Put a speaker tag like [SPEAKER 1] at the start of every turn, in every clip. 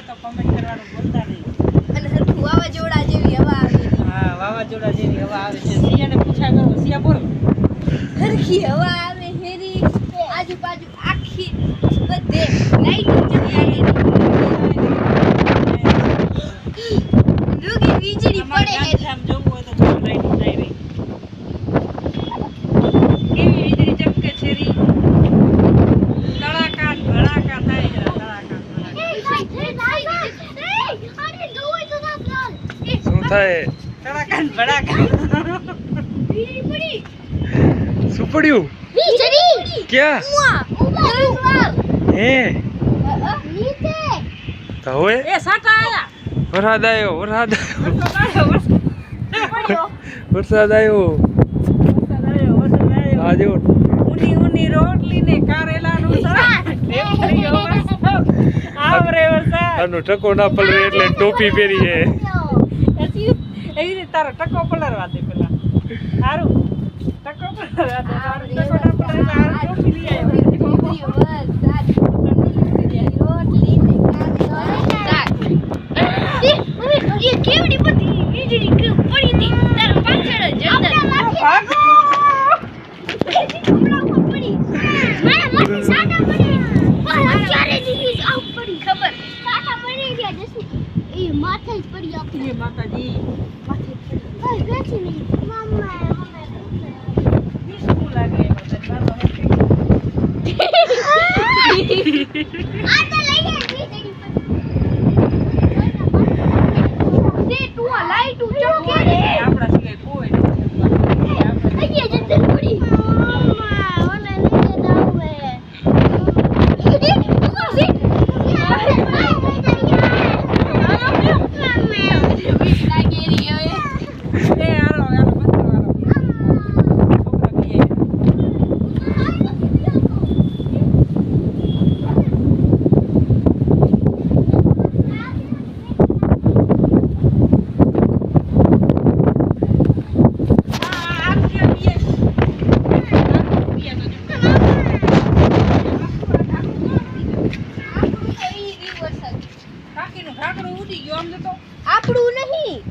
[SPEAKER 1] તો કમેન્ટ કરવાનું ભૂલતા નહીં.
[SPEAKER 2] અને હરખું વાવાઝોડા જેવી હવા આવે.
[SPEAKER 1] હા, વાવાઝોડા જેવી હવા આવે છે. સિયાને પૂછ્યા કરો, સિયા બોલ.
[SPEAKER 2] હરખી હવા આવે હેરી આજુબાજુ આખી બધે લાઈટ ચમકાય. રૂગી વીજળી પડે હેરી.
[SPEAKER 1] આમ જોવું હોય તો થોડું લાઈટ જાય રહી. કેવી વીજળી ચમકે છે રી. તડાકા ભડાકા થાય જરા, તડાકા ભડાકા.
[SPEAKER 3] શું થાય
[SPEAKER 1] તડાકા ને ભડાકા.
[SPEAKER 3] શું પડ્યું ક્યાં હે તો હવે
[SPEAKER 1] એ સાટા આયા.
[SPEAKER 3] વરસાદ આવ્યો
[SPEAKER 1] વરસાદ આવ્યો.
[SPEAKER 3] વરસાદ આવ્યો આ જો
[SPEAKER 1] ઊની ઊની રોટલી ને કારેલાનું શાક. આવરે વરસાદ.
[SPEAKER 3] આનો ટકો ના પલરે એટલે ટોપી પહેરી હે
[SPEAKER 1] એવી રીતે તારો ટકો પલરવા દે પેલા. સારું ટકો પલરવા દે. તારો ટકો ના પલરે તો હારું ટોપી લઈ આવ્યો.
[SPEAKER 2] કેવડી બધી વીજળી પડી હતી તારા પાછળ જ અંદર.
[SPEAKER 1] ભાગો.
[SPEAKER 2] હમણાં ઉપર પડી. મારા માથે સાટા પડી. અત્યારે જ આવ પડી ખબર. સાટા પડી ગયા જસુ. એ માથે જ પડી આપી.
[SPEAKER 1] જય માતાજી.
[SPEAKER 2] માથે જ પડી. ઓય બેઠી નહીં. મમ્મા
[SPEAKER 1] શું લાગે એમાં તને? વાતો નથી.
[SPEAKER 2] આ તો લઈ લે વીજળી પડી. તે તું આ લાઈટ ચમકે રે.
[SPEAKER 1] આપણા સિવાય કોઈ નથી.
[SPEAKER 2] અહીંયા જતી પડી. મમ્મા ઓને નીચે જાવે. આપણું નહીં.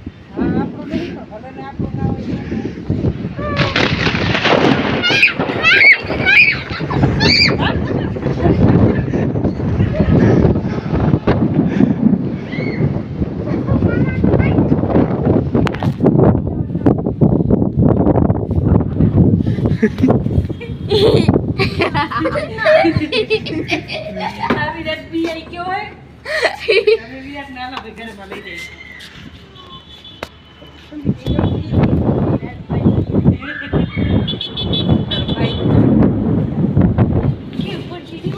[SPEAKER 1] વિરાટ બી આવી ગયો હોય. વિરાટ નાના ઘરમાં લઈ જાય.